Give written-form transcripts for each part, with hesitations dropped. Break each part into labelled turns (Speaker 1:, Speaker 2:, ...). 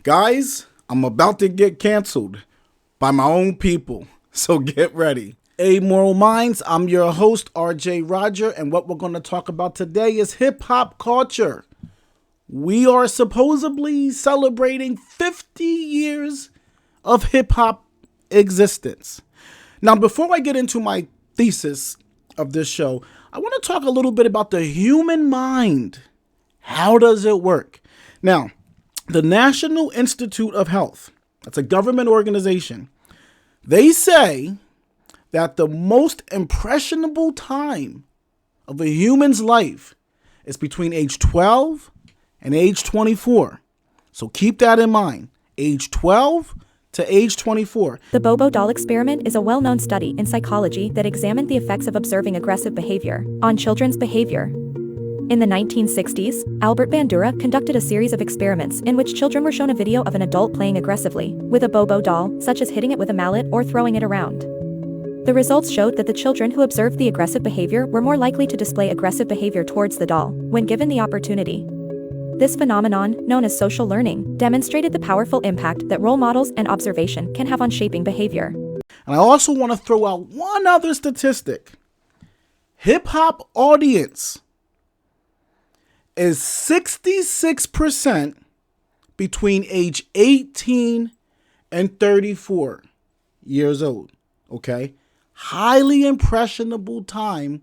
Speaker 1: Guys, I'm about to get canceled by my own people, so get ready. Amoral Minds, I'm your host, RJ Roger, and what we're going to talk about today is hip-hop culture. We are supposedly celebrating 50 years of hip-hop existence. Now, before I get into my thesis of this show, I want to talk a little bit about the human mind. How does it work? Now, the National Institute of Health, that's a government organization, they say that the most impressionable time of a human's life is between age 12 and age 24. So keep that in mind, age 12 to age 24.
Speaker 2: The Bobo doll experiment is a well-known study in psychology that examined the effects of observing aggressive behavior on children's behavior. In the 1960s, Albert Bandura conducted a series of experiments in which children were shown a video of an adult playing aggressively with a Bobo doll, such as hitting it with a mallet or throwing it around. The results showed that the children who observed the aggressive behavior were more likely to display aggressive behavior towards the doll when given the opportunity. This phenomenon, known as social learning, demonstrated the powerful impact that role models and observation can have on shaping behavior.
Speaker 1: And I also want to throw out one other statistic. Hip-hop audience is 66% between age 18 and 34 years old, okay? Highly impressionable time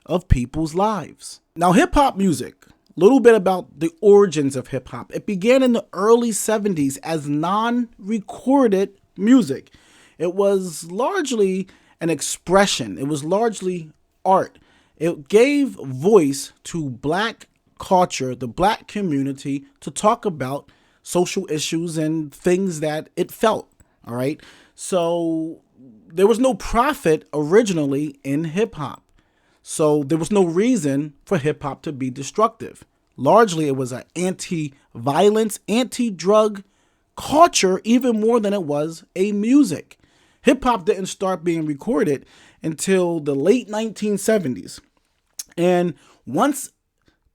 Speaker 1: of people's lives. Now, hip-hop music, a little bit about the origins of hip-hop. It began in the early 70s as non-recorded music. It was largely an expression. It was largely art. It gave voice to black culture, the black community, to talk about social issues and things that it felt, all right? So there was no profit originally in hip-hop. So there was no reason for hip-hop to be destructive. Largely, it was an anti-violence, anti-drug culture, even more than it was a music. Hip-hop didn't start being recorded until the late 1970s. And once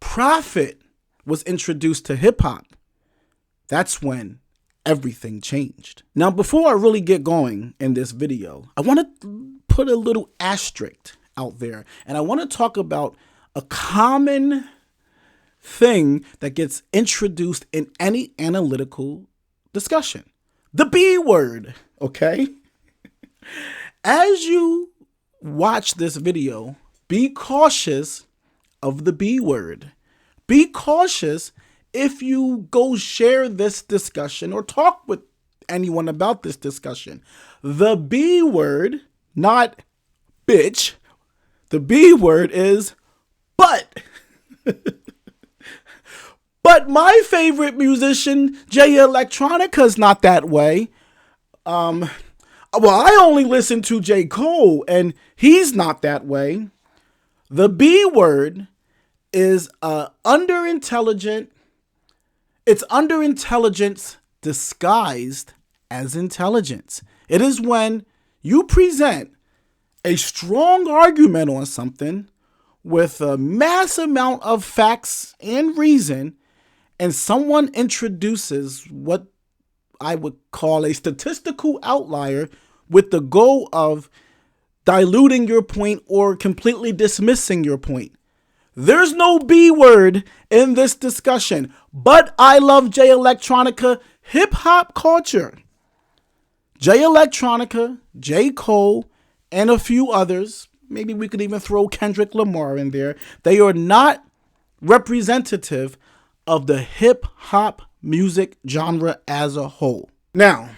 Speaker 1: profit was introduced to hip-hop, that's when everything changed. Now, before I really get going in this video, I want to put a little asterisk out there, and I want to talk about a common thing that gets introduced in any analytical discussion. The B word, okay? As you watch this video, be cautious of the B word. Be cautious if you go share this discussion or talk with anyone about this discussion. The B word, not bitch, the B word is but. But my favorite musician, J-Electronica, is not that way. Well, I only listen to J. Cole, and he's not that way. The B word is underintelligent. It's underintelligence disguised as intelligence. It is when you present a strong argument on something with a mass amount of facts and reason, and someone introduces what I would call a statistical outlier with the goal of diluting your point or completely dismissing your point. There's no B word in this discussion, but I love J-Electronica hip-hop culture. J-Electronica, J. Cole, and a few others, maybe we could even throw Kendrick Lamar in there, they are not representative of the hip-hop music genre as a whole. Now,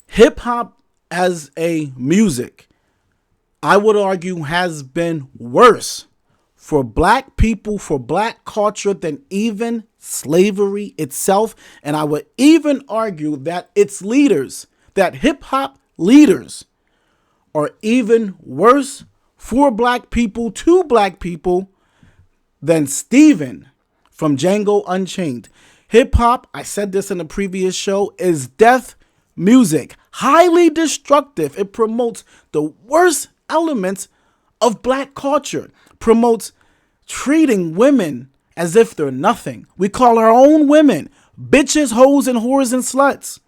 Speaker 1: hip-hop as a music, I would argue, has been worse for black people, for black culture, than even slavery itself. And I would even argue that its leaders, that hip-hop leaders, are even worse for black people, to black people, than Steven from Django Unchained. Hip-hop, I said this in a previous show, is death music. Highly destructive. It promotes the worst elements of black culture. Promotes treating women as if they're nothing. We call our own women bitches, hoes, and whores and sluts.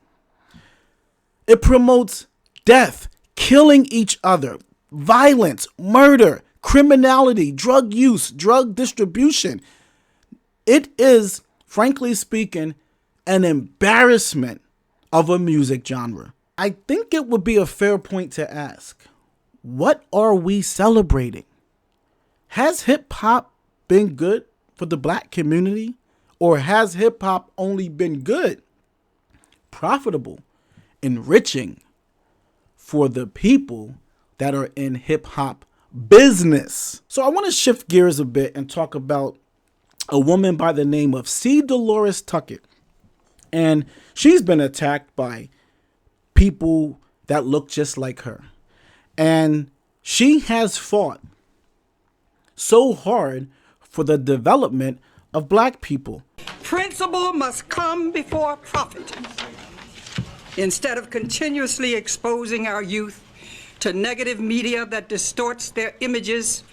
Speaker 1: It promotes death, killing each other, violence, murder, criminality, drug use, drug distribution. It is, frankly speaking, an embarrassment of a music genre. I think it would be a fair point to ask, what are we celebrating? Has hip hop been good for the black community? Or has hip hop only been good, profitable, enriching for the people that are in hip hop business? So I want to shift gears a bit and talk about a woman by the name of Delores Tucker. And she's been attacked by people that look just like her. And she has fought so hard for the development of black people.
Speaker 3: Principle must come before profit. Instead of continuously exposing our youth to negative media that distorts their images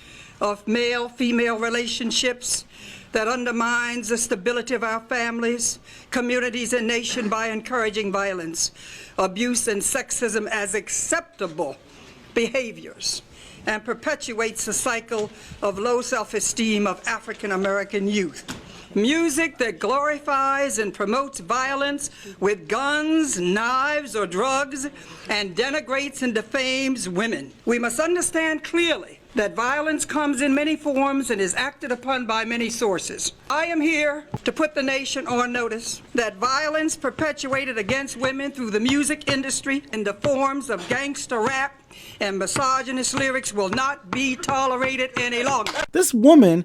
Speaker 3: of male-female relationships, that undermines the stability of our families, communities, and nation by encouraging violence, abuse, and sexism as acceptable behaviors, and perpetuates the cycle of low self-esteem of African American youth. Music that glorifies and promotes violence with guns, knives, or drugs, and denigrates and defames women. We must understand clearly that violence comes in many forms and is acted upon by many sources. I am here to put the nation on notice that violence perpetuated against women through the music industry in the forms of gangster rap and misogynist lyrics will not be tolerated any longer.
Speaker 1: This woman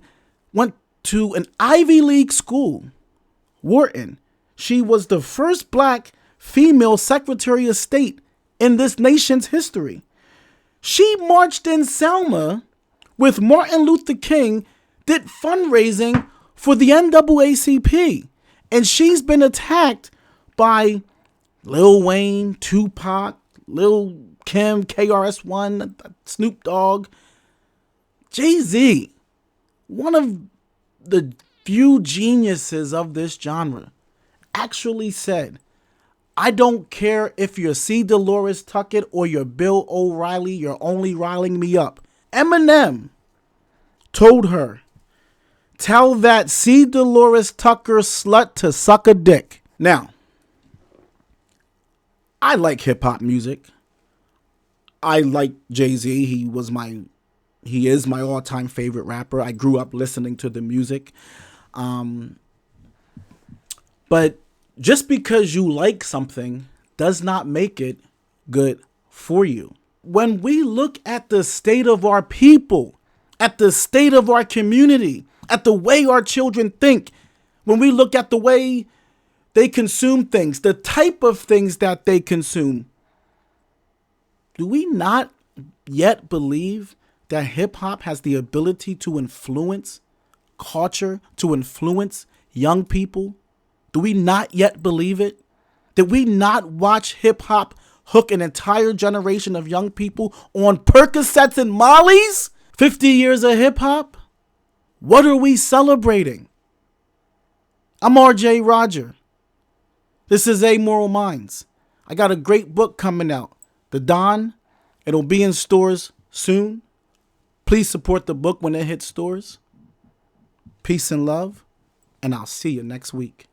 Speaker 1: went to an Ivy League school, Wharton. She was the first black female Secretary of State in this nation's history. She marched in Selma with Martin Luther King, did fundraising for the NAACP. And she's been attacked by Lil Wayne, Tupac, Lil Kim, KRS-One, Snoop Dogg, Jay-Z. One of the few geniuses of this genre actually said, I don't care if you're Delores Tucker or you're Bill O'Reilly, you're only riling me up. Eminem told her, tell that Delores Tucker slut to suck a dick. Now, I like hip hop music. I like Jay-Z. He is my all-time favorite rapper. I grew up listening to the music. But just because you like something does not make it good for you. When we look at the state of our people, at the state of our community, at the way our children think, when we look at the way they consume things, the type of things that they consume, do we not yet believe that hip hop has the ability to influence culture, to influence young people? Do we not yet believe it? Did we not watch hip hop hook an entire generation of young people on Percocets and Mollies? 50 years of hip hop? What are we celebrating? I'm RJ Roger. This is Amoral Minds. I got a great book coming out, The Don. It'll be in stores soon. Please support the book when it hits stores. Peace and love, and I'll see you next week.